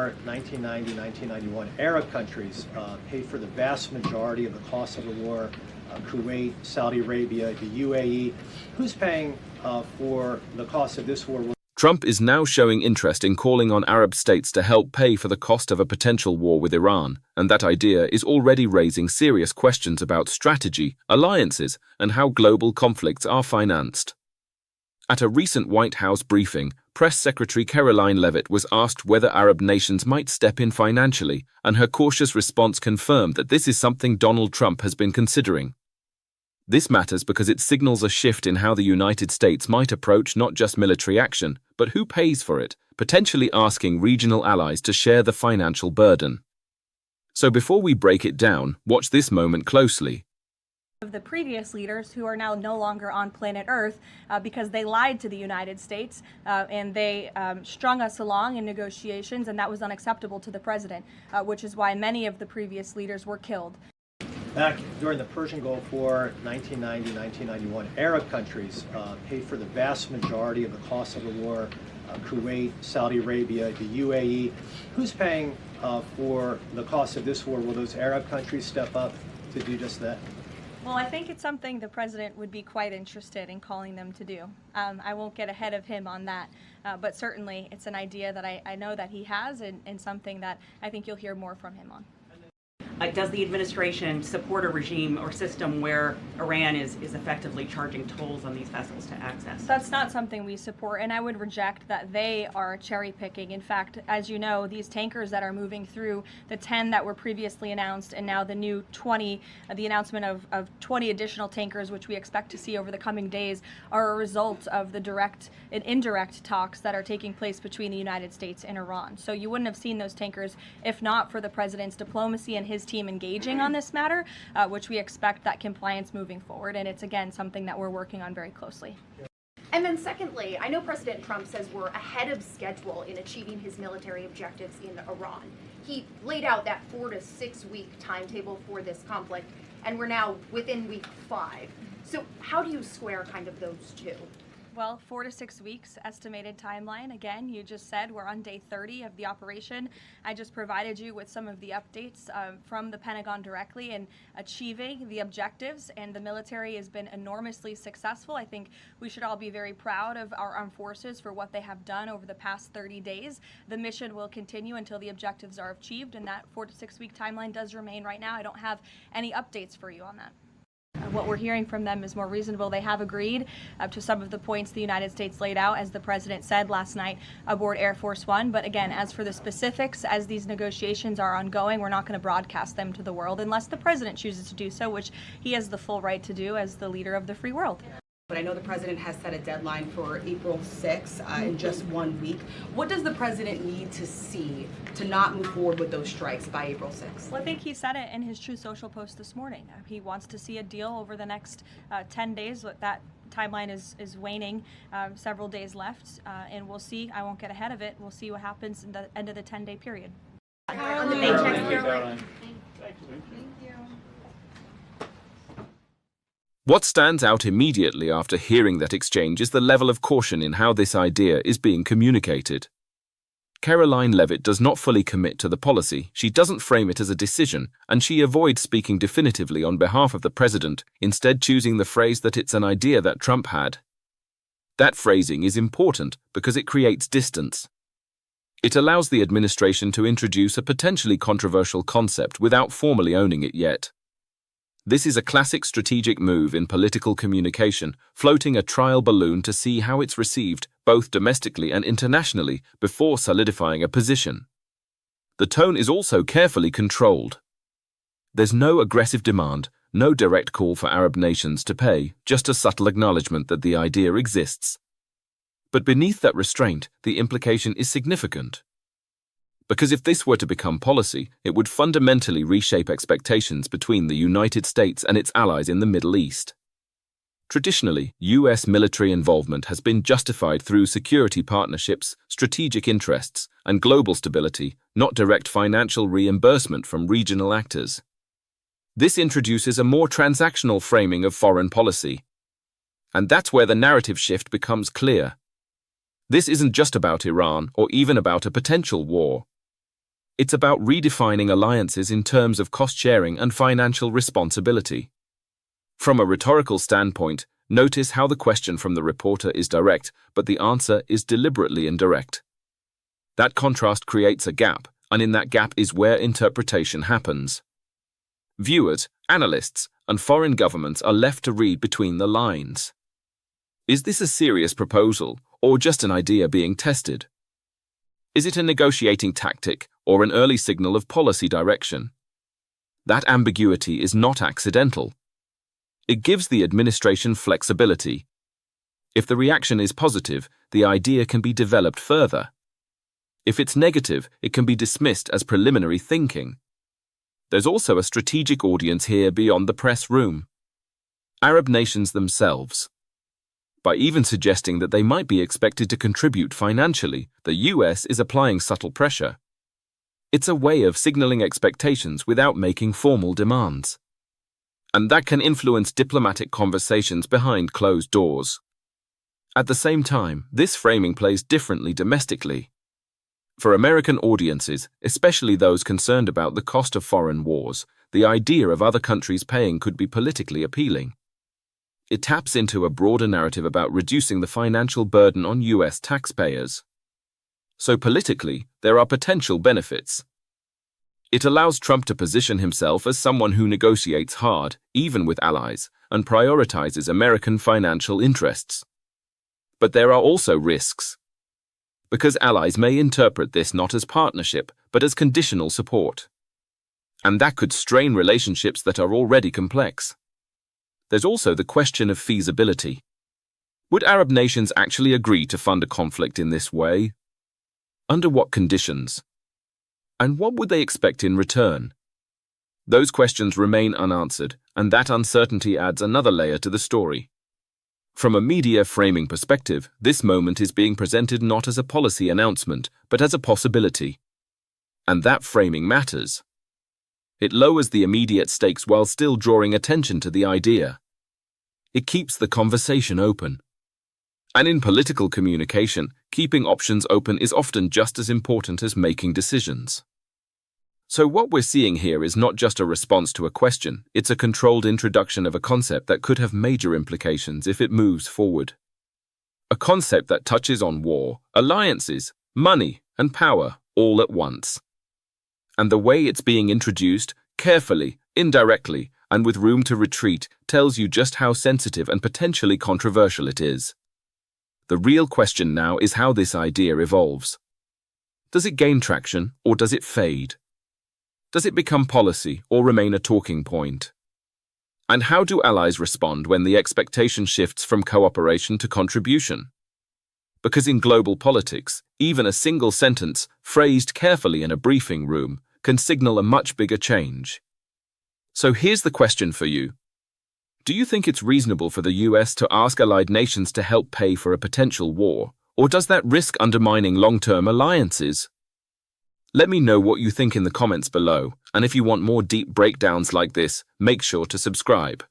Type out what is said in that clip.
before 1990-1991, Arab countries paid for the vast majority of the cost of the war. Kuwait, Saudi Arabia, the UAE. Who's paying for the cost of this war? Trump is now showing interest in calling on Arab states to help pay for the cost of a potential war with Iran, and that idea is already raising serious questions about strategy, alliances, and how global conflicts are financed. At a recent White House briefing, Press Secretary Caroline Leavitt was asked whether Arab nations might step in financially, and her cautious response confirmed that this is something Donald Trump has been considering. This matters because it signals a shift in how the United States might approach not just military action, but who pays for it, potentially asking regional allies to share the financial burden. So before we break it down, watch this moment closely. Of the previous leaders who are now no longer on planet Earth because they lied to the United States and they strung us along in negotiations, and that was unacceptable to the president, which is why many of the previous leaders were killed. Back during the Persian Gulf War, 1990-1991, Arab countries paid for the vast majority of the cost of the war. Kuwait, Saudi Arabia, the UAE. Who's paying for the cost of this war? Will those Arab countries step up to do just that? Well, I think it's something the president would be quite interested in calling them to do. I won't get ahead of him on that, but certainly it's an idea that I know that he has and something that I think you'll hear more from him on. Does the administration support a regime or system where Iran is effectively charging tolls on these vessels to access? That's not something we support, and I would reject that they are cherry picking. In fact, as you know, these tankers that are moving through, the 10 that were previously announced and now the new 20, the announcement of 20 additional tankers, which we expect to see over the coming days, are a result of the direct and indirect talks that are taking place between the United States and Iran. So you wouldn't have seen those tankers if not for the president's diplomacy and his team engaging on this matter, which we expect that compliance moving forward. And it's, again, something that we're working on very closely. And then secondly, I know President Trump says we're ahead of schedule in achieving his military objectives in Iran. He laid out that 4 to 6 week timetable for this conflict, and we're now within week 5. So how do you square kind of those two? Well, 4 to 6 weeks estimated timeline. Again, you just said we're on day 30 of the operation. I just provided you with some of the updates from the Pentagon directly in achieving the objectives, and the military has been enormously successful. I think we should all be very proud of our armed forces for what they have done over the past 30 days. The mission will continue until the objectives are achieved, and that 4 to 6 week timeline does remain right now. I don't have any updates for you on that. What we're hearing from them is more reasonable. They have agreed to some of the points the United States laid out, as the president said last night aboard Air Force One. But again, as for the specifics, as these negotiations are ongoing, we're not going to broadcast them to the world unless the president chooses to do so, which he has the full right to do as the leader of the free world. But I know the president has set a deadline for April 6th in just 1 week. What does the president need to see to not move forward with those strikes by April 6th? Well, I think he said it in his Truth Social post this morning. He wants to see a deal over the next 10 days. That timeline is waning, several days left, and we'll see. I won't get ahead of it. We'll see what happens in the end of the 10-day period. On the paychecks, Thank you. What stands out immediately after hearing that exchange is the level of caution in how this idea is being communicated. Caroline Leavitt does not fully commit to the policy, she doesn't frame it as a decision, and she avoids speaking definitively on behalf of the president, instead choosing the phrase that it's an idea that Trump had. That phrasing is important because it creates distance. It allows the administration to introduce a potentially controversial concept without formally owning it yet. This is a classic strategic move in political communication, floating a trial balloon to see how it's received, both domestically and internationally, before solidifying a position. The tone is also carefully controlled. There's no aggressive demand, no direct call for Arab nations to pay, just a subtle acknowledgement that the idea exists. But beneath that restraint, the implication is significant. Because if this were to become policy, it would fundamentally reshape expectations between the United States and its allies in the Middle East. Traditionally, U.S. military involvement has been justified through security partnerships, strategic interests, and global stability, not direct financial reimbursement from regional actors. This introduces a more transactional framing of foreign policy. And that's where the narrative shift becomes clear. This isn't just about Iran or even about a potential war. It's about redefining alliances in terms of cost-sharing and financial responsibility. From a rhetorical standpoint, notice how the question from the reporter is direct, but the answer is deliberately indirect. That contrast creates a gap, and in that gap is where interpretation happens. Viewers, analysts, and foreign governments are left to read between the lines. Is this a serious proposal, or just an idea being tested? Is it a negotiating tactic, or an early signal of policy direction? That ambiguity is not accidental. It gives the administration flexibility. If the reaction is positive, the idea can be developed further. If it's negative, it can be dismissed as preliminary thinking. There's also a strategic audience here beyond the press room. Arab nations themselves. By even suggesting that they might be expected to contribute financially, the US is applying subtle pressure. It's a way of signaling expectations without making formal demands. And that can influence diplomatic conversations behind closed doors. At the same time, this framing plays differently domestically. For American audiences, especially those concerned about the cost of foreign wars, the idea of other countries paying could be politically appealing. It taps into a broader narrative about reducing the financial burden on US taxpayers. So politically, there are potential benefits. It allows Trump to position himself as someone who negotiates hard, even with allies, and prioritizes American financial interests. But there are also risks. Because allies may interpret this not as partnership, but as conditional support. And that could strain relationships that are already complex. There's also the question of feasibility. Would Arab nations actually agree to fund a conflict in this way? Under what conditions? And what would they expect in return? Those questions remain unanswered, and that uncertainty adds another layer to the story. From a media framing perspective, this moment is being presented not as a policy announcement, but as a possibility. And that framing matters. It lowers the immediate stakes while still drawing attention to the idea. It keeps the conversation open. And in political communication, keeping options open is often just as important as making decisions. So what we're seeing here is not just a response to a question, it's a controlled introduction of a concept that could have major implications if it moves forward. A concept that touches on war, alliances, money, and power all at once. And the way it's being introduced, carefully, indirectly, and with room to retreat, tells you just how sensitive and potentially controversial it is. The real question now is how this idea evolves. Does it gain traction, or does it fade? Does it become policy, or remain a talking point? And how do allies respond when the expectation shifts from cooperation to contribution? Because in global politics, even a single sentence, phrased carefully in a briefing room, can signal a much bigger change. So here's the question for you. Do you think it's reasonable for the US to ask allied nations to help pay for a potential war, or does that risk undermining long-term alliances? Let me know what you think in the comments below, and if you want more deep breakdowns like this, make sure to subscribe.